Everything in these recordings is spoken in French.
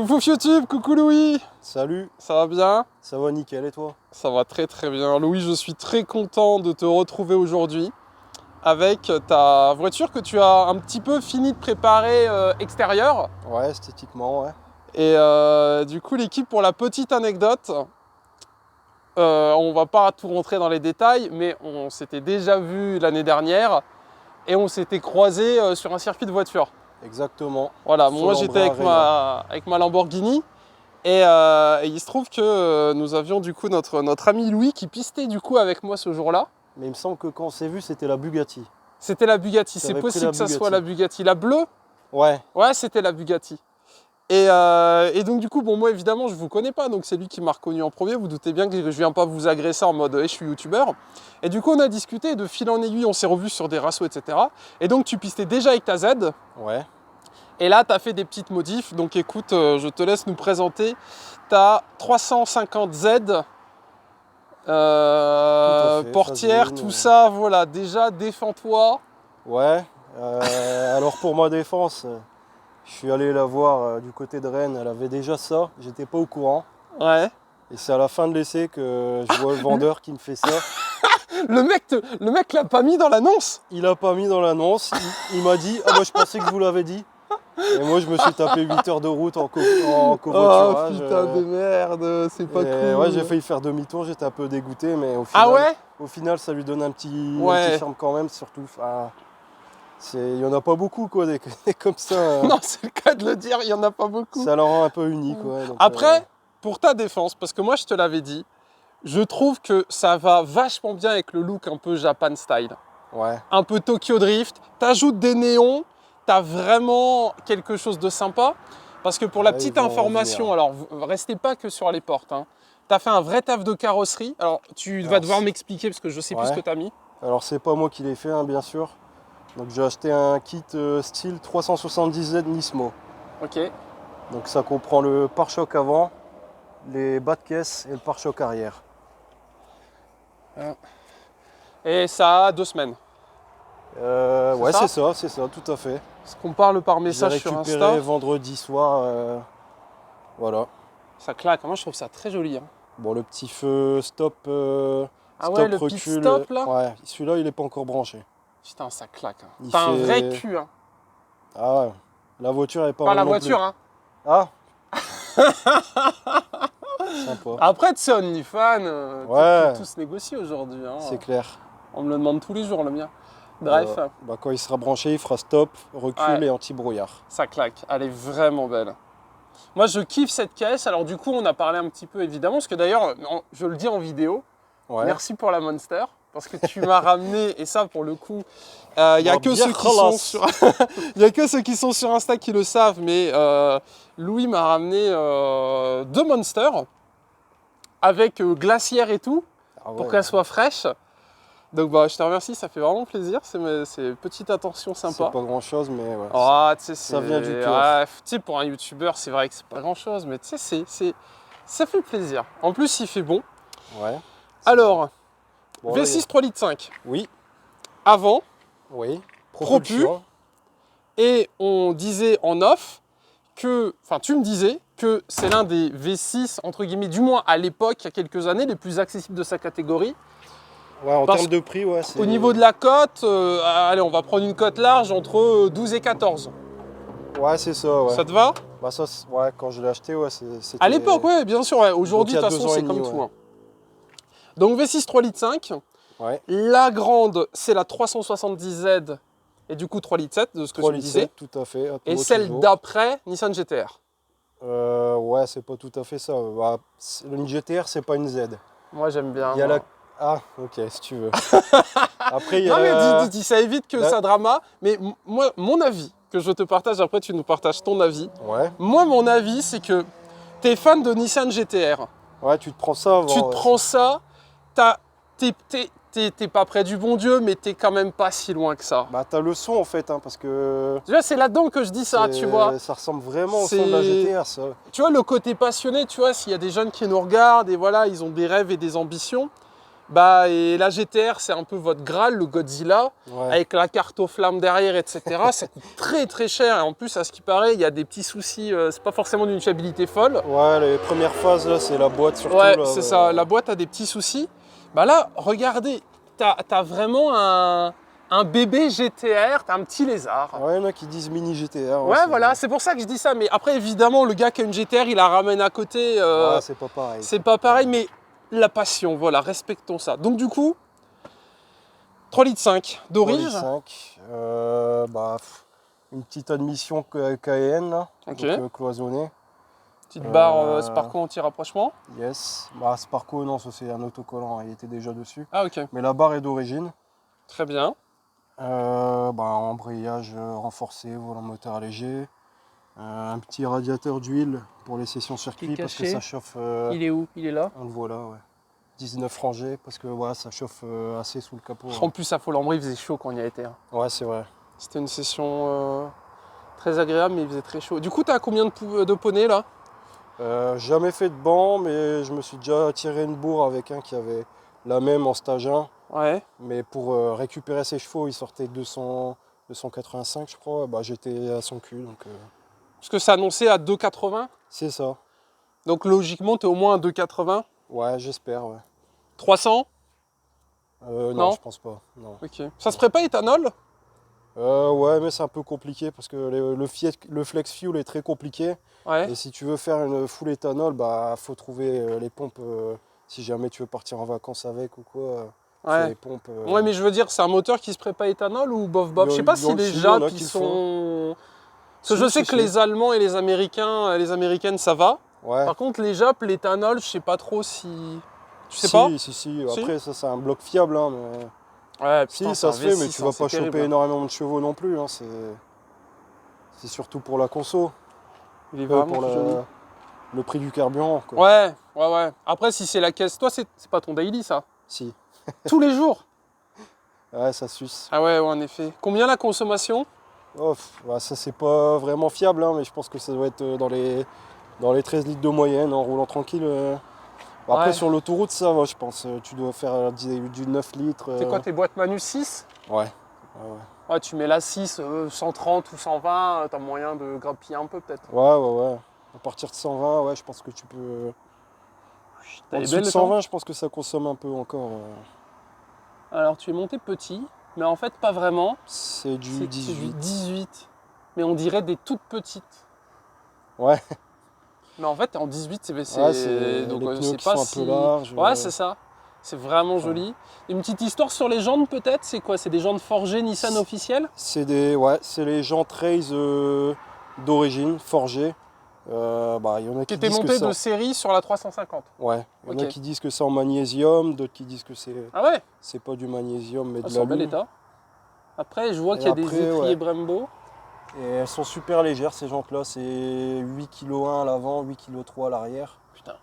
Coucou YouTube, coucou Louis. Salut, Ça va bien? ça va nickel et toi? Ça va très très bien. Louis, je suis très content de te retrouver aujourd'hui avec ta voiture que tu as un petit peu fini de préparer extérieure. Ouais, esthétiquement, ouais. Et du coup, l'équipe, pour la petite anecdote, on va pas tout rentrer dans les détails, mais on s'était déjà vu l'année dernière et on s'était croisés sur un circuit de voiture. Exactement. Voilà, Sur moi j'étais avec ma Lamborghini et il se trouve que nous avions du coup notre ami Louis qui pistait du coup avec moi ce jour-là. Mais il me semble que quand on s'est vu, c'était la Bugatti. C'était la Bugatti, c'est T'avais pris possible la que ça soit Bugatti. la Bugatti. La bleue? Ouais, Ouais, c'était la Bugatti. Et donc du coup, bon, moi évidemment je vous connais pas, donc c'est lui qui m'a reconnu en premier. Vous doutez bien que je viens pas vous agresser en mode hey, je suis youtubeur. Et du coup on a discuté, de fil en aiguille on s'est revus sur des rassos, etc. Et donc tu pistais déjà avec ta Z. ouais. Et là, tu as fait des petites modifs. Donc écoute, je te laisse nous présenter ta 350Z, fait, portière, phase tout ligne. ça. Voilà, déjà, défends-toi. Ouais. Alors pour ma défense, je suis allé la voir du côté de Rennes, elle avait déjà ça, j'étais pas au courant. Ouais. Et c'est à la fin de l'essai que je vois le vendeur qui me fait ça. Le mec l'a pas mis dans l'annonce. Il a pas mis dans l'annonce, il m'a dit « Ah bah je pensais que je vous l'avais dit ». Et moi je me suis tapé 8 heures de route en Oh covoiturage. putain de merde, c'est pas cool. Ouais, j'ai failli faire demi-tour, j'étais un peu dégoûté, mais Ah ouais? au final ça lui donne un petit charme quand même, surtout. Il n'y en a pas beaucoup quoi, des comme ça. Non, c'est le cas de le dire, il y en a pas beaucoup. Ça la rend un peu unique. Ouais, donc, Après, pour ta défense, parce que moi je te l'avais dit, je trouve que ça va vachement bien avec le look un peu Japan style. ouais. Un peu Tokyo Drift, t'ajoutes des néons, t'as vraiment quelque chose de sympa. Parce que pour la Ouais, petite ils vont information, alors restez pas que sur les portes, hein. T'as fait un vrai taf de carrosserie. Alors tu vas devoir m'expliquer parce que je sais plus ce que t'as mis. Alors c'est pas moi qui l'ai fait, hein, bien sûr. Donc j'ai acheté un kit style 370Z Nismo. Ok. Donc ça comprend le pare-choc avant, les bas de caisse et le pare-choc arrière. Et ça a 2 semaines. Ouais, ça c'est ça, tout à fait. Parce qu'on parle par Je l'ai message sur récupéré Insta. vendredi soir. Voilà. Ça claque, moi je trouve ça très joli, hein. Bon, le petit feu stop, Ah ouais, stop le pit recul. stop là. Ouais, celui-là il est pas encore branché. Putain, ça claque, hein. Il T'as un fait- vrai cul, hein. Ah ouais, la voiture est pas Pas mal la non voiture, plus. hein. Ah. Sympa. Après, tu sais, OnlyFans, Ouais. tout se négocie aujourd'hui, hein. C'est clair. On me le demande tous les jours, le mien. Bref, Bah, quand il sera branché, il fera stop, recul Ouais. et anti-brouillard. ça claque. Elle est vraiment belle. Moi, je kiffe cette caisse. Alors, du coup, on a parlé un petit peu, évidemment, parce que d'ailleurs, je le dis en vidéo, Ouais. merci pour la Monster, parce que tu m'as ramené, et ça, pour le coup, il n'y a Bon, que bien ceux qui sont relax. sur... Il y a que ceux qui sont sur Insta qui le savent, mais Louis m'a ramené 2 Monsters avec glacière et tout, Ah pour ouais. qu'elle soit fraîche. Donc bah, je te remercie, ça fait vraiment plaisir, c'est une petite attention C'est sympa. pas grand chose, mais ouais. Ah, tu sais, Ça vient du cœur. ouais, tu sais, pour un youtubeur, c'est vrai que c'est pas grand chose, mais tu sais, ça fait plaisir. En plus, il fait bon. Ouais. Alors, Bon, là, V6 3 litres 5, Oui, avant, oui. Propu. et on disait en off que, enfin, tu me disais que c'est l'un des V6, entre guillemets, du moins à l'époque, il y a quelques années, les plus accessibles de sa catégorie. Ouais, en Parce- termes de prix, ouais. Au niveau de la cote, allez, on va prendre une cote large entre 12 et 14. Ouais, c'est ça, ouais. Ça te va? Bah, ça, ouais, quand je l'ai acheté, ouais, c'était. À l'époque, ouais, bien sûr. Ouais. Aujourd'hui, de Donc, il y a toute 2 façon, ans c'est et comme demi, tout, ouais. hein. Donc V6 3 litres 5. Ouais. La grande, c'est la 370Z et du coup 3 litres 7 de ce que 3 tu me litres disais. 7, tout à fait. Et Atmo celle toujours. d'après, Nissan GTR. Ouais, c'est pas tout à fait ça. Bah, une GTR, c'est pas une Z. Moi, j'aime bien. Il y a moi. la. Ah, ok, si tu veux. Après, il y a Non, mais la. dis, ça évite que Bah- ça drama. Mais moi, mon avis, que je te partage, après tu nous partages ton avis. Ouais. Moi, mon avis, c'est que t'es fan de Nissan GTR. Ouais, tu te prends ça avant. Tu te prends ça, t'es pas près du bon Dieu, mais t'es quand même pas si loin que ça. Bah, t'as le son en fait, hein, parce que. Tu vois, c'est là-dedans que je dis ça, tu vois. Ça ressemble vraiment au son de la C'est- GTR, ça. Tu vois, le côté passionné, tu vois, s'il y a des jeunes qui nous regardent et voilà, ils ont des rêves et des ambitions. Bah, et la GTR, c'est un peu votre Graal, le Godzilla, Ouais. avec la carte aux flammes derrière, etc. Ça coûte très très cher. Et en plus, à ce qui paraît, il y a des petits soucis. C'est pas forcément d'une fiabilité folle. Ouais, les premières phases, là, c'est la boîte surtout. Ouais, là, c'est ça. La boîte a des petits soucis. Bah là, regardez, t'as vraiment un bébé GTR, t'as un petit lézard. Ouais, il y en a qui disent mini GTR. Ouais, voilà, c'est pour ça que je dis ça. Mais après, évidemment, le gars qui a une GTR, il la ramène à côté. Ouais, c'est pas pareil. C'est pas pareil, mais la passion, voilà, respectons ça. Donc du coup, 3,5 litres d'origine. 5. Une petite admission Cayenne, là. Ok. Donc, cloisonnée. Petite barre Sparco anti-rapprochement. Yes. Bah, Sparco, non, ça c'est un autocollant, il était déjà dessus. Ah ok, Mais la barre est d'origine. très bien. Embrayage renforcé, volant moteur léger. Un petit radiateur d'huile pour les sessions circuit parce que caché. ça chauffe. Il est où? Il est là. On le voit là, ouais. 19 rangées parce que voilà, ça chauffe assez sous le capot. En plus, à Fol-en-Brie, il faisait chaud quand on y a été. Hein. Ouais, c'est vrai. C'était une session très agréable, mais il faisait très chaud. Du coup, t'as combien de poneys là? Jamais fait de banc, mais je me suis déjà tiré une bourre avec un qui avait la même en stage 1. Ouais. Mais pour récupérer ses chevaux, il sortait 285, je crois. Bah, j'étais à son cul, donc Parce que c'est annoncé à 2,80. c'est ça. Donc logiquement, t'es au moins à 2,80. Ouais, j'espère, ouais. 300. Non, Non. je pense pas. Non. Ok. Ça se ferait pas éthanol? Ouais, mais c'est un peu compliqué parce que le flex fuel est très compliqué. Ouais. Et si tu veux faire une full éthanol, bah faut trouver les pompes. Si jamais tu veux partir en vacances avec ou quoi, faut Ouais. les pompes. Ouais, mais je veux dire, c'est un moteur qui se ferait pas éthanol ou bof bof? Je sais pas si les il y en a Japs qui ils le sont. Parce que Si, je sais si, que si. les Allemands et les Américains, les Américaines, ça va. Ouais. Par contre, les Japs, l'éthanol, je sais pas trop si. Tu sais si, pas? si. Après, ça c'est un bloc fiable, hein, mais. Ouais, Si, putain, ça c'est se un fait, mais V6, tu hein, vas c'est pas terrible, choper hein. énormément de chevaux non plus. Hein, c'est surtout pour la conso, Il est vraiment pour tout joli. le prix du carburant. Quoi. Ouais. Après, si c'est la caisse, toi, c'est pas ton daily, ça. Si. Tous les jours. Ouais, ça suce. Ah ouais, en effet. Combien la consommation? Oh, ça c'est pas vraiment fiable, hein, mais je pense que ça doit être dans les 13 litres de moyenne en roulant tranquille. Après Ouais. sur l'autoroute ça va je pense. Tu dois faire du 9 litres. C'est quoi tes boîtes Manu 6? Ouais. Ouais, tu mets la 6, 130 ou 120, t'as moyen de grappiller un peu peut-être. Ouais. À partir de 120, ouais, je pense que tu peux. Elle est En dessous belle, de les 120, je pense que ça consomme un peu encore. Alors tu es monté petit, mais en fait pas vraiment. C'est du C'est 18. du 18. Mais on dirait des toutes petites. Ouais. Mais en fait en 18 c'est Ouais, donc les pneus c'est qui pas sont si. un peu larges. Ouais, c'est ça. C'est vraiment joli. Une petite histoire sur les jantes peut-être, c'est quoi? C'est des jantes forgées Nissan officielles? C'est les jantes Race d'origine, forgées. Il y en a Qui qui étaient disent que montées ça. de série sur la 350. Ouais, il y en Ok. a qui disent que c'est en magnésium, d'autres qui disent que Ah ouais, c'est pas du magnésium mais elles de sont en bel l'alu. état. Après je vois Et qu'il y a des après, étriers ouais. Brembo. Et elles sont super légères ces jantes-là, c'est 8,1 kg à l'avant, 8,3 kg à l'arrière. Putain.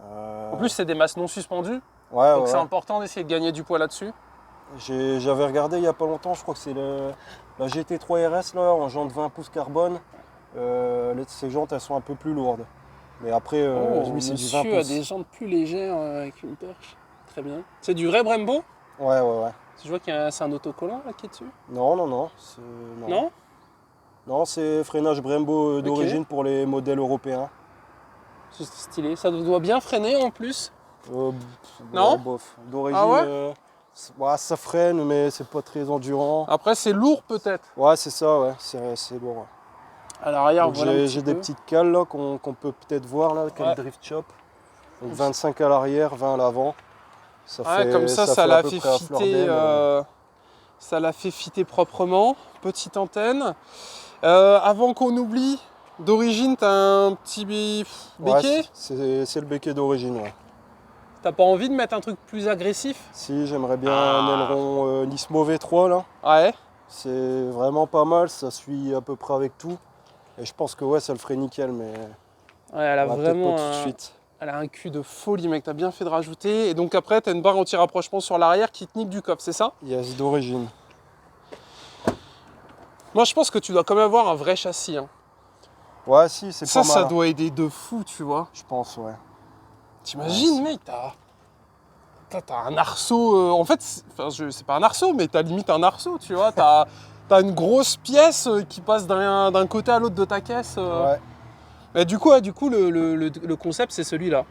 Euh, En plus c'est des masses non suspendues. ouais, Donc ouais, c'est ouais. important d'essayer de gagner du poids là-dessus. J'avais regardé il y a pas longtemps, je crois que c'est la GT3 RS là, en jante 20 pouces carbone. Ces jantes elles sont un peu plus lourdes. Mais après, oui, c'est du 20 monsieur a pouces. des jantes plus légères avec une perche. Très bien. C'est du vrai Brembo? Ouais. Je vois c'est un autocollant là qui est dessus. Non. Non? Non, c'est freinage Brembo d'origine pour les modèles européens. C'est stylé. Ça doit bien freiner en plus. Non bof. D'origine, Ah ouais ça freine, mais c'est pas très endurant. Après c'est lourd peut-être. Ouais, c'est ça, ouais, c'est lourd. Ouais. À l'arrière, Donc voilà un petit j'ai des peu. petites cales là qu'on peut peut-être voir là, quel Ouais. drift shop. Donc 25 à l'arrière, 20 à l'avant. Ça Ouais, fait, comme ça fait à l'a peu fait près à fleur fitter. d'aile. Ça l'a fait fitter proprement. Petite antenne. Avant qu'on oublie, d'origine, t'as un petit béquet. Ouais, c'est le béquet d'origine, ouais. T'as pas envie de mettre un truc plus agressif? Si, j'aimerais bien un aileron Nismo V3 là. Ouais. C'est vraiment pas mal, ça suit à peu près avec tout. Et je pense que ouais, ça le ferait nickel, mais Ouais, elle a on va peut-être vraiment pas tout de suite. Elle a un cul de folie, mec. T'as bien fait de rajouter. Et donc après, t'as une barre anti-rapprochement sur l'arrière qui te nique du coffre, c'est ça? Yes, d'origine. Moi, je pense que tu dois quand même avoir un vrai châssis. Hein. Ouais, si, c'est pas mal. Ça doit aider de fou, tu vois. Je pense, ouais. T'imagines, Ouais, mec, t'as T'as un arceau, en fait, c'est pas un arceau, mais t'as limite un arceau, tu vois. T'as une grosse pièce qui passe d'un côté à l'autre de ta caisse. Ouais. Mais du coup, ouais, le concept, c'est celui-là.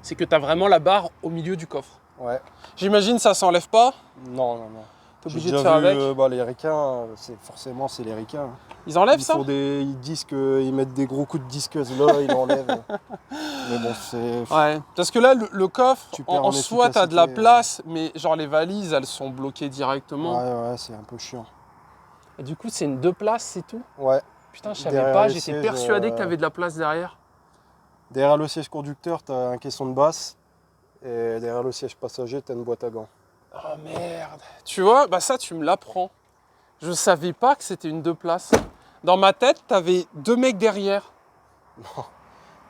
C'est que t'as vraiment la barre au milieu du coffre. Ouais. J'imagine ça s'enlève pas. Non, non, non. T'es J'ai obligé de déjà faire vu avec. les requins, forcément c'est les requins. Ils enlèvent ça? Ils disent qu'ils mettent des gros coups de disqueuse là, ils l'enlèvent. Mais bon, c'est. Ouais. Parce que là, le coffre, Tu perds en en soi, t'as de la efficacité, place, mais genre les valises, elles sont bloquées directement. Ouais, c'est un peu chiant. Et du coup, c'est une 2 places, c'est tout? Ouais. Putain, je savais Derrière pas, les j'étais sièges, persuadé que t'avais de la place derrière. Derrière le siège conducteur, tu as un caisson de basse. Et derrière le siège passager, tu as une boîte à gants. Oh merde. Tu vois, bah ça, tu me l'apprends. Je savais pas que c'était une 2 places. Dans ma tête, t'avais 2 mecs derrière.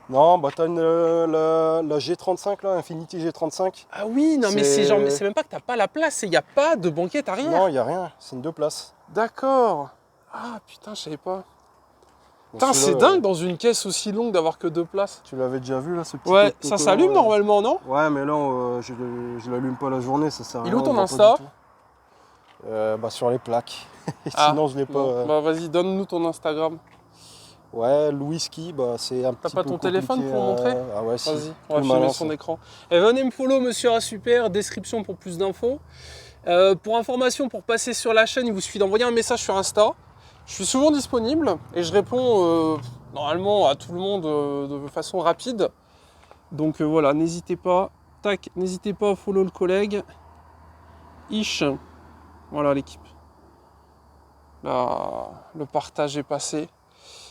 Non, bah tu as la G35, là, Infiniti G35. Ah oui, non mais c'est genre, c'est même pas que t'as pas la place, il n'y a pas de banquette arrière. Non, il n'y a rien, c'est une 2 places. D'accord. Ah putain, je savais pas. Bon, Putain, c'est celui-là, dingue dans une caisse aussi longue d'avoir que 2 places. Tu l'avais déjà vu là, ce petit Ouais, coco, ça s'allume normalement, non? Ouais, mais là, je l'allume pas la journée, ça sert à Il est rien. où ton on voit Insta? pas du tout. Bah, sur les plaques. Ah, Sinon, je l'ai pas. bon, bah vas-y, donne-nous ton Instagram. Ouais, le whisky, bah, c'est un T'as petit pas peu ton téléphone compliqué pour montrer? Ah ouais, si. Vas-y, on va Plus filmer malin, son ça. écran. Et venez me follow, monsieur A Super, description pour plus d'infos. Pour information, pour passer sur la chaîne, il vous suffit d'envoyer un message sur Insta. Je suis souvent disponible et je réponds normalement à tout le monde de façon rapide. Donc voilà, n'hésitez pas. Tac, n'hésitez pas à follow le collègue. Ish. Voilà l'équipe. Là, le partage est passé.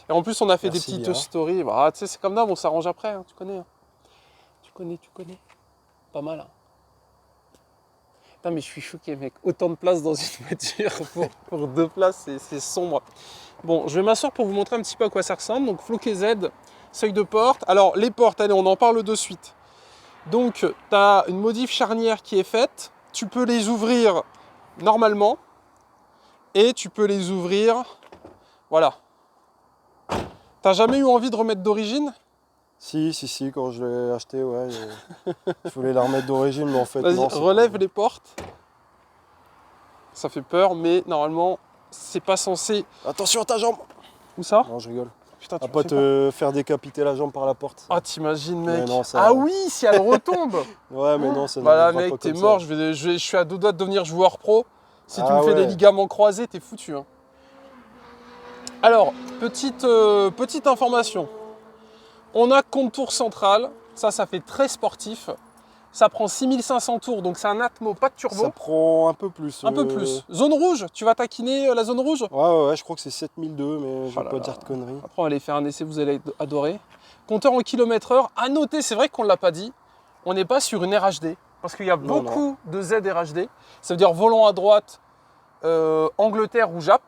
Et en plus, on a fait Merci des petites bien. stories. Bah, tu sais, c'est comme d'hab, on s'arrange après, hein, tu connais. Hein. Tu connais. Pas mal. Hein. Putain, mais je suis choqué, mec. Autant de place dans une voiture pour 2 places, c'est sombre. Bon, je vais m'asseoir pour vous montrer un petit peu à quoi ça ressemble. Donc, floquet Z, seuil de porte. Alors, les portes, allez, on en parle de suite. Donc, tu as une modif charnière qui est faite. Tu peux les ouvrir normalement. Et tu peux les ouvrir. Voilà. T'as jamais eu envie de remettre d'origine? Si, quand je l'ai acheté, ouais. Je voulais la remettre d'origine, mais en fait, Vas-y, non. relève les portes. Ça fait peur, mais normalement, c'est pas censé. Attention à ta jambe! Où ça? Non, je rigole. Putain, À tu pas me fais te faire décapiter la jambe par la porte. Ah, t'imagines, mec. Mais non, ça- Ah oui, si elle retombe. Ouais, mais non, ça Bah là, n'arrivera mec, pas t'es comme mort. ça. Je suis à 2 doigts de devenir joueur pro. Si tu Ah me fais des ouais. ligaments croisés, t'es foutu. Hein. Alors, petite information. On a contour central. Ça fait très sportif. Ça prend 6500 tours, donc c'est un Atmo, pas de turbo. Ça prend un peu plus. Un peu plus. Zone rouge, tu vas taquiner la zone rouge? Ouais, je crois que c'est 7002, mais je Oh vais là pas là. dire de conneries. Après, on va aller faire un essai, vous allez adorer. Compteur en kilomètre-heure. À noter, c'est vrai qu'on ne l'a pas dit, on n'est pas sur une RHD. Parce qu'il y a Non, beaucoup de Z RHD. Ça veut dire volant à droite, Angleterre ou Jap.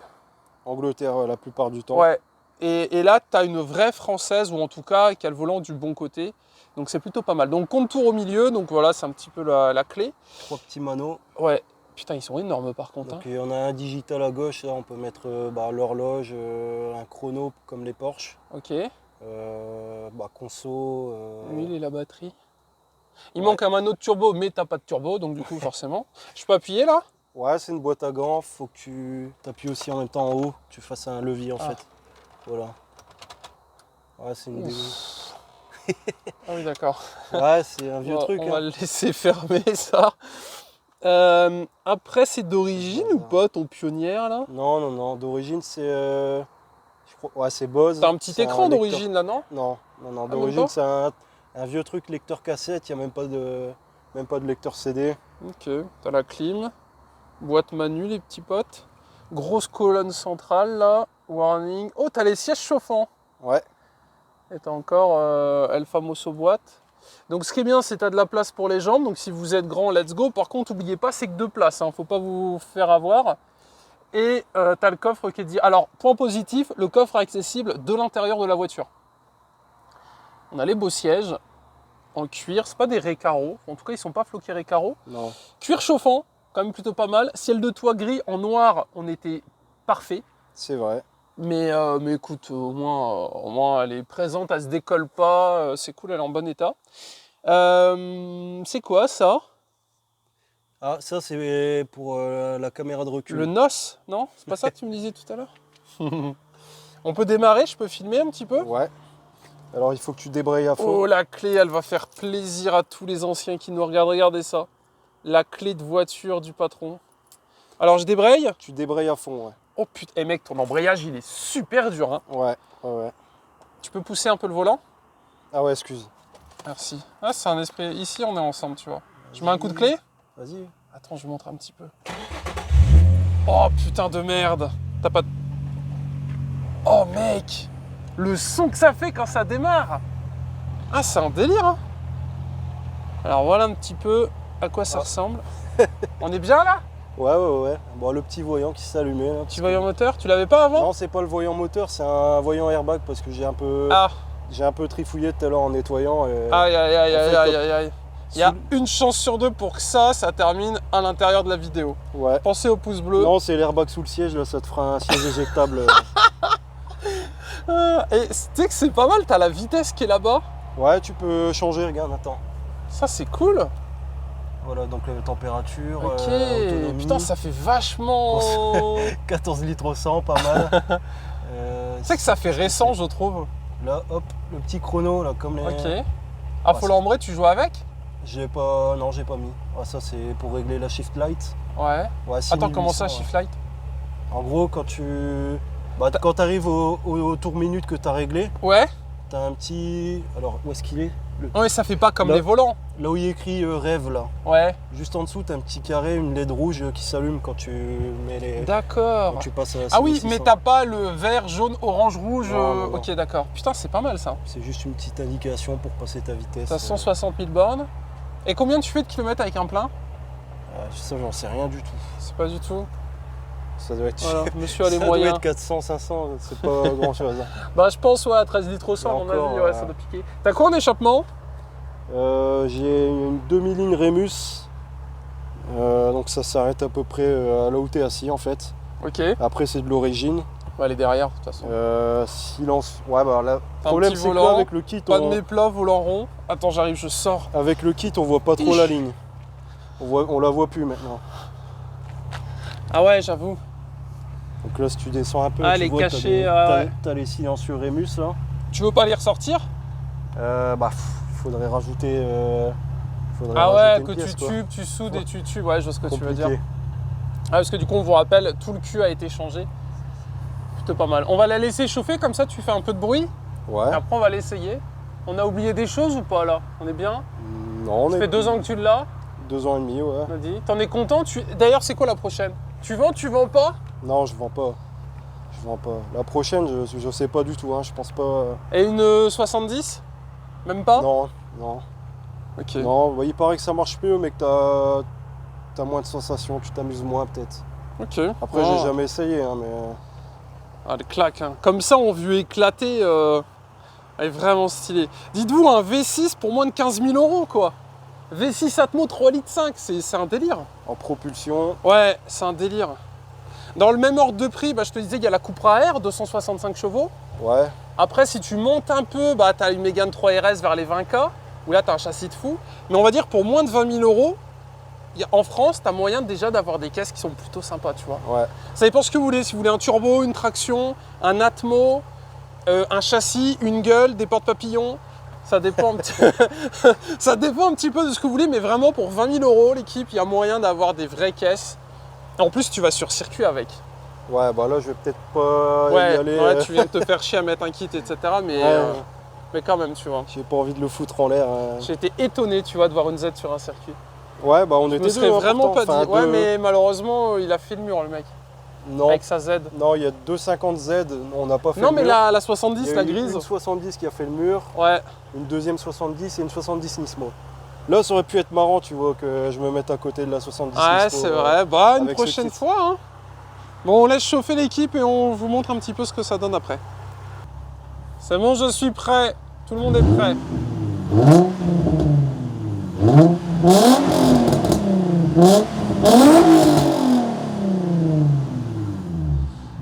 Angleterre, la plupart du temps. Ouais. Et là, tu as une vraie française, ou en tout cas, qui a le volant du bon côté. Donc c'est plutôt pas mal. Donc contour au milieu, donc voilà, c'est un petit peu la clé. 3 petits manos. Ouais. Putain, ils sont énormes par contre. Donc Hein. et on a un digital à gauche, là on peut mettre l'horloge, un chrono comme les Porsche. Ok. Conso. L'huile et la batterie. Il Ouais. manque un mano de turbo, mais t'as pas de turbo, donc du coup, forcément. Je peux appuyer là? Ouais, c'est une boîte à gants, faut que tu appuies aussi en même temps en haut, tu fasses un levier en Ah. fait. Voilà. Ouais, c'est une Ah oui, d'accord. Ouais, c'est un vieux truc. On va Hein. le laisser fermer ça. Après, c'est d'origine ou pas ton pionnière là? Non, d'origine c'est. Je crois, ouais, c'est Bose. T'as un petit C'est écran lecteur- d'origine là, non? Non, même d'origine pas c'est un vieux truc lecteur cassette, il n'y a même pas de lecteur CD. Ok, t'as la clim, boîte manu les petits potes, grosse colonne centrale là, warning. Oh, t'as les sièges chauffants. Ouais, Et t'as encore El Famoso boîte. Donc ce qui est bien, c'est que t'as de la place pour les jambes. Donc si vous êtes grand, let's go. Par contre, n'oubliez pas, c'est que 2 places. Hein. Faut pas vous faire avoir. Et t'as le coffre qui est dit. Alors, point positif, le coffre est accessible de l'intérieur de la voiture. On a les beaux sièges en cuir. C'est pas des récaros. En tout cas, ils sont pas floqués récaros. non. Cuir chauffant, quand même plutôt pas mal. Ciel de toit gris en noir, on était parfait. C'est vrai. Mais écoute, au moins elle est présente, elle se décolle pas, c'est cool, elle est en bon état. C'est quoi ça? Ah, ça c'est pour la caméra de recul. Le NOS, non? C'est pas ça que tu me disais tout à l'heure? On peut démarrer, je peux filmer un petit peu? Ouais. Alors il faut que tu débrayes à fond. Oh, la clé, elle va faire plaisir à tous les anciens qui nous regardent. Regardez ça. La clé de voiture du patron. Alors, je débraye? Tu débrayes à fond, ouais. Oh putain, eh mec, ton embrayage, il est super dur, hein. Ouais, ouais, ouais. Tu peux pousser un peu le volant? Ah ouais, excuse. Merci. Ah, c'est un esprit... Ici, on est ensemble, tu vois. Je mets un coup de clé? Vas-y. Attends, je vous montre un petit peu. Oh putain de merde. T'as pas de... Oh mec, le son que ça fait quand ça démarre. Ah, c'est un délire, hein. Alors voilà un petit peu à quoi ça ressemble. On est bien là? Ouais, ouais, ouais. Bon, le petit voyant qui s'allumait. Là, Petit voyant moteur, tu l'avais pas avant? Non, c'est pas le voyant moteur, c'est un voyant airbag parce que j'ai un peu trifouillé tout à l'heure en nettoyant. Et... Aïe aïe aïe aïe aïe aïe aïe. Il y a Sous- une chance sur deux pour que ça termine à l'intérieur de la vidéo. Ouais. Pensez au pouce bleu. Non, c'est l'airbag sous le siège, là, ça te fera un siège éjectable. Et tu sais que c'est pas mal, t'as la vitesse qui est là-bas. Ouais, tu peux changer, regarde, attends. Ça c'est cool. Voilà, donc la température, Ok, autonomie. putain ça fait vachement... 14 litres au 100, pas mal. Tu sais que ça fait récent je trouve. Là, hop, le petit chrono, là, comme les... Ok. À Folambray tu joues avec? J'ai pas... Non, j'ai pas mis. Ah, ça, c'est pour régler la shift light. Ouais. Ouais, Attends, comment ça, 6800, shift light? En gros, quand tu... Bah, quand tu arrives au tour minute que tu as réglé, Ouais. tu as un petit... Alors, où est-ce qu'il est, Ouais, ça fait pas comme Là. les volants. Là où il y a écrit rêve, là. Ouais. Juste en dessous, tu as un petit carré, une LED rouge qui s'allume quand tu mets les... D'accord. Quand tu passes à la Ah oui, 6600. mais t'as pas le vert, jaune, orange, rouge. Non, non, non. Ok, d'accord. Putain, c'est pas mal ça. C'est juste une petite indication pour passer ta vitesse. T'as 160 000 bornes. Et combien tu fais de kilomètres avec un plein? Ça, j'en sais rien du tout. C'est pas du tout. Ça doit être... Voilà, monsieur a les ça moyens. doit être 400, 500, c'est pas grand-chose. Bah, je pense, ouais, à 13 litres au 100, à mon encore, avis, ouais, ça doit piquer. T'as quoi en échappement? J'ai une demi-ligne Rémus. Donc ça s'arrête à peu près à là où t'es assis en fait. Ok. Après c'est de l'origine. Ouais, elle est derrière, de toute façon. Silence. Ouais bah là. Le Un problème petit c'est volant, quoi avec le kit Pas de méplat, volant rond. Attends, j'arrive, je sors. Avec le kit on voit pas trop la ligne. On la voit plus maintenant. Ah ouais, j'avoue. Donc là si tu descends un peu, Ah, tu les vois, cachets, t'as ouais. t'as les silencieux Rémus là. Tu veux pas les ressortir? Bah faudrait rajouter. Ah ouais, une que pièce, tu quoi. tubes, tu soudes et tu tubes. Ouais, je vois ce que tu veux Compliqué. dire. Ah, parce que du coup, on vous rappelle, tout le cul a été changé. Plutôt pas mal. On va la laisser chauffer, comme ça tu fais un peu de bruit. Ouais. Et après, on va l'essayer. On a oublié des choses ou pas là? On est bien? Non, on Ça est fait 2 ans que tu l'as, 2 ans et demi, ouais. on a dit. T'en es content? D'ailleurs, c'est quoi la prochaine? Tu vends pas? Non, je vends pas. Je vends pas. La prochaine, je sais pas du tout, hein. Je pense pas. Et une 70? Même pas? Non, non. Ok. Non, bah, il paraît que ça marche mieux, mais que t'as moins de sensations, tu t'amuses moins peut-être. Ok. Après, Oh. j'ai jamais essayé, hein, mais. Ah, les claques, hein. Comme ça, on vu éclater. Elle est vraiment stylée. Dites-vous, un V6 pour moins de 15 000 €, quoi. V6 Atmo 3,5 litres, c'est un délire. En propulsion, Ouais, c'est un délire. Dans le même ordre de prix, bah, je te disais, il y a la Cupra R, 265 chevaux. ouais. Après, si tu montes un peu, bah, tu as une Mégane 3 RS vers les 20K, où là, tu as un châssis de fou. Mais on va dire, pour moins de 20 000 €, en France, tu as moyen déjà d'avoir des caisses qui sont plutôt sympas, tu vois. Ouais. Ça dépend ce que vous voulez. Si vous voulez un turbo, une traction, un Atmo, un châssis, une gueule, des portes papillons, ça dépend, ça dépend un petit peu de ce que vous voulez, mais vraiment pour 20 000 € l'équipe, il y a moyen d'avoir des vraies caisses. En plus, tu vas sur circuit avec. Ouais, bah là, je vais peut-être pas y Ouais, aller. ouais, tu viens de te faire chier à mettre un kit, etc. Mais, Ouais. mais quand même, tu vois. J'ai pas envie de le foutre en l'air. J'ai été étonné, tu vois, de voir une Z sur un circuit. Ouais, bah on Je était me serais deux, hein, vraiment pourtant. pas dit. Enfin, Ouais, deux- mais malheureusement, il a fait le mur, le mec, Non, avec sa Z. non, il y a 250 Z, on n'a pas fait Non, le mais mur. la Il y 70, a la eu grise. Une 70 qui a fait le mur. Ouais. Une deuxième 70 et une 70 Nismo. Là, ça aurait pu être marrant, tu vois, que je me mette à côté de la 70 Ouais, Nismo. c'est vrai. Bah, une avec ce prochaine kit. fois. Hein. Bon, on laisse chauffer l'équipe et on vous montre un petit peu ce que ça donne après. C'est bon, je suis prêt. Tout le monde est prêt.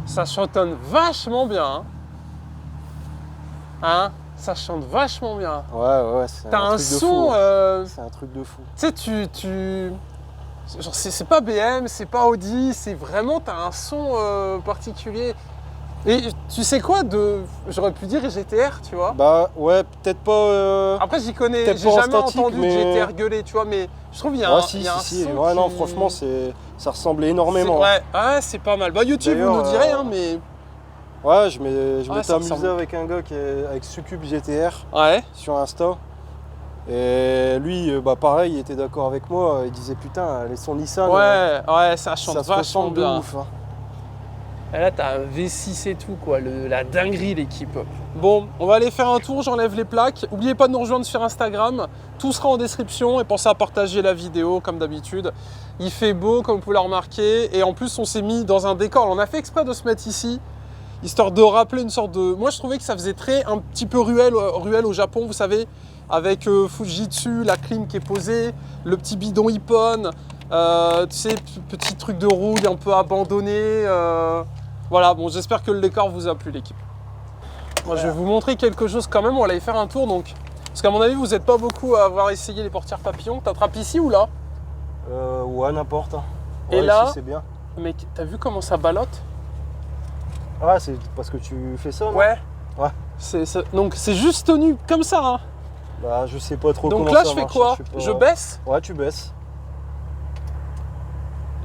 Ça chantonne vachement bien. Hein, hein, ça chante vachement bien. Ouais, ouais, c'est T'as un truc de son. fou. C'est un truc de fou. Tu sais, je C'est pas BM, c'est pas Audi, c'est vraiment, t'as un son particulier. Et tu sais quoi j'aurais pu dire GTR, tu vois. Bah ouais, peut-être pas. Après j'y connais, peut-être j'ai pas en jamais statique, entendu mais... GTR gueuler, tu vois, mais je trouve qu'il y a ouais, un, si, il y a un si, son ouais, qui... non, franchement, ça ressemble énormément. Ouais, c'est pas mal. Bah YouTube, vous nous direz, hein, mais... Ouais, je m'étais amusé ressemble. avec un gars avec Succube GTR Ouais. sur Insta. Et lui, bah pareil, il était d'accord avec moi. Il disait putain, les sons Nissan, Ouais, ça chante ça se vachement ressemble de bien. ouf. Hein. Et là, t'as un V6 et tout, quoi. La dinguerie, l'équipe. Bon, on va aller faire un tour, j'enlève les plaques. N'oubliez pas de nous rejoindre sur Instagram. Tout sera en description et pensez à partager la vidéo, comme d'habitude. Il fait beau, comme vous pouvez le remarquer. Et en plus, on s'est mis dans un décor. On a fait exprès de se mettre ici, histoire de rappeler une sorte de... Moi, je trouvais que ça faisait un petit peu ruelle au Japon, vous savez, avec Fujitsu, la clim qui est posée, le petit bidon Ippon, tu sais, petit truc de rouille un peu abandonné. Voilà, bon, j'espère que le décor vous a plu, l'équipe. Moi, je vais vous montrer quelque chose quand même. On va aller faire un tour, donc. Parce qu'à mon avis, vous n'êtes pas beaucoup à avoir essayé les portières papillons. T'attrapes ici ou là? Ouais, n'importe. Hein. Et ouais, là, ici, c'est bien. Mec, t'as vu comment ça ballotte? Ah, c'est parce que tu fais ça, non? Ouais. Ouais. Donc, c'est juste tenu comme ça, hein. Bah, je sais pas trop donc comment là, ça je fais marche. quoi? Pas... Je baisse? Ouais, tu baisses.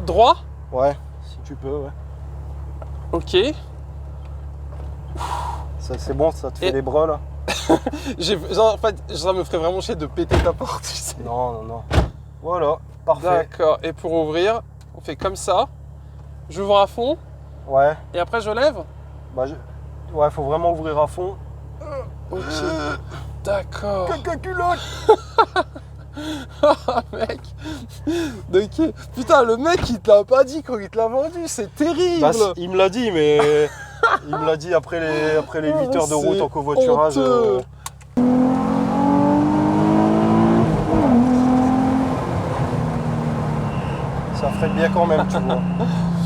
Droit? Ouais, si tu peux, ouais. Ok. C'est bon, ça te fait les bras, là? En fait, ça me ferait vraiment chier de péter ta porte, tu sais. Non. Voilà, parfait. D'accord. Et pour ouvrir, on fait comme ça. J'ouvre à fond. Ouais. Et après, je lève? Bah, ouais, faut vraiment ouvrir à fond. Ok. D'accord. Caca culotte. Mec. Ok. Putain, le mec, il te l'a pas dit quand il te l'a vendu. C'est terrible. Bah, il me l'a dit, mais il me l'a dit après les 8 heures de route en covoiturage. Ça ferait bien quand même, tu vois.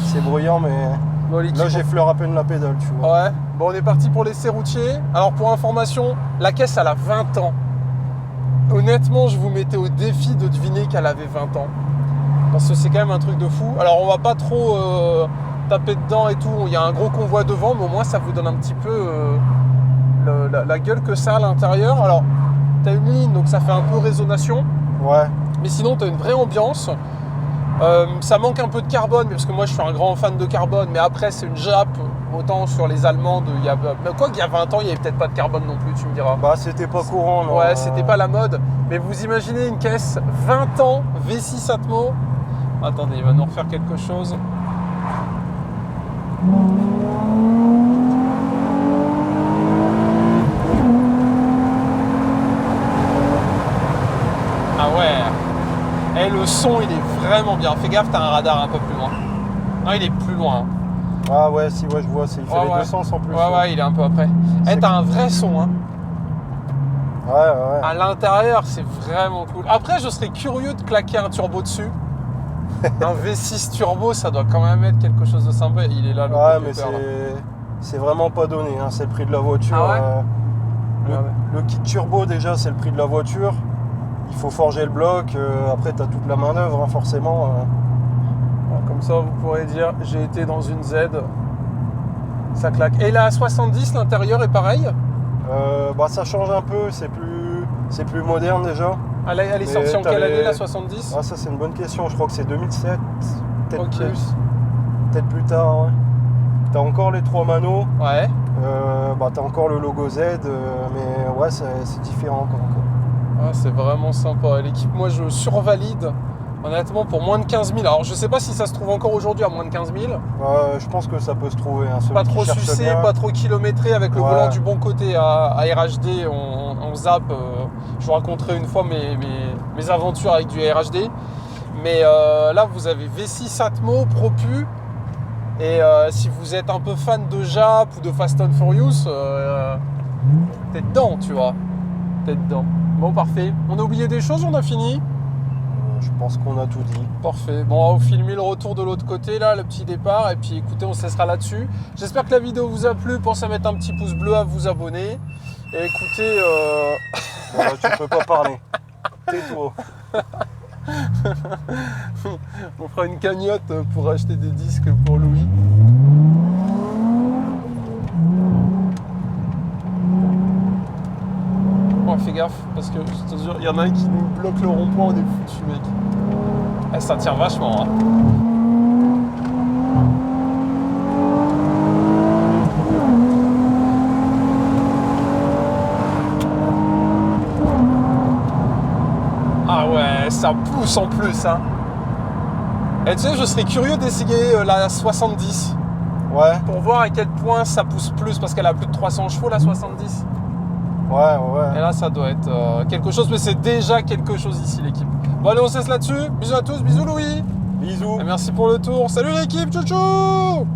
C'est bruyant, mais bon, là, j'effleure à peine la pédale, tu vois. Ouais. Bon, on est parti pour l'essai routier. Alors, pour information, la caisse, elle a 20 ans. Honnêtement, je vous mettais au défi de deviner qu'elle avait 20 ans. Parce que c'est quand même un truc de fou. Alors, on va pas trop taper dedans et tout. Il y a un gros convoi devant, mais au moins, ça vous donne un petit peu la gueule que ça a à l'intérieur. Alors, tu as une ligne, donc ça fait un peu résonation. Ouais. Mais sinon, tu as une vraie ambiance. Ça manque un peu de carbone, parce que moi, je suis un grand fan de carbone. Mais après, c'est une Jap. Autant sur les Allemandes, quoi qu'il y a 20 ans, il n'y avait peut-être pas de carbone non plus, tu me diras. Bah, c'était pas courant, non. Ouais, c'était pas la mode. Mais vous imaginez une caisse 20 ans, V6 Atmo. Attendez, il va nous refaire quelque chose. Ah ouais. Et le son, il est vraiment bien. Fais gaffe, t'as un radar un peu plus loin. Non, il est plus loin. Ah ouais, si, ouais, je vois, il fait les deux sens en plus. Ouais, il est un peu après. T'as un vrai son, hein. Ouais. À l'intérieur, c'est vraiment cool. Après, je serais curieux de claquer un turbo dessus. Un V6 turbo, ça doit quand même être quelque chose de sympa. Il est là, le mais c'est vraiment pas donné, hein. C'est le prix de la voiture. Ah ouais le kit turbo, déjà, c'est le prix de la voiture. Il faut forger le bloc. Après, tu as toute la main-d'œuvre, hein, forcément. Comme ça, vous pourrez dire j'ai été dans une Z. Ça claque. Et la 70, l'intérieur est pareil? Bah, ça change un peu. C'est plus moderne déjà. Elle est sortie en quelle année, la 70? Ah, ça, c'est une bonne question. Je crois que c'est 2007. Peut-être plus. Peut-être plus tard, ouais. T'as encore les 3 manos. Ouais. Bah, t'as encore le logo Z. Mais ouais, c'est différent encore. Ah, c'est vraiment sympa. L'équipe, moi, je survalide. Honnêtement, pour moins de 15 000. Alors, je sais pas si ça se trouve encore aujourd'hui à moins de 15 000. Je pense que ça peut se trouver. Hein, pas trop sucé, pas trop kilométré, avec le volant du bon côté à RHD. On zappe. Je vous raconterai une fois mes aventures avec du RHD. Mais là, vous avez V6 Atmo, Propu. Et si vous êtes un peu fan de Jap ou de Fast and Furious, t'es dedans, tu vois. T'es dedans. Bon, parfait. On a oublié des choses, on a fini? Je pense qu'on a tout dit. Parfait. Bon, on va vous filmer le retour de l'autre côté, là, le petit départ. Et puis, écoutez, on se laissera là-dessus. J'espère que la vidéo vous a plu. Pensez à mettre un petit pouce bleu, à vous abonner. Et écoutez... Bon, là, tu peux pas parler. Tais-toi. On fera une cagnotte pour acheter des disques pour Louis. Bon, fais gaffe, parce que je te jure, il y en a un qui nous bloque le rond-point, on est foutu, mec. Eh, ça tient vachement, hein. Ah ouais, ça pousse en plus, hein. Et tu sais, je serais curieux d'essayer la 70. Ouais, Pour voir à quel point ça pousse plus, parce qu'elle a plus de 300 chevaux, la 70. ouais. Et là, ça doit être quelque chose, mais c'est déjà quelque chose ici, l'équipe. Bon, allez, on cesse là-dessus. Bisous à tous, bisous Louis. Bisous. Et merci pour le tour. Salut l'équipe, tchou tchou.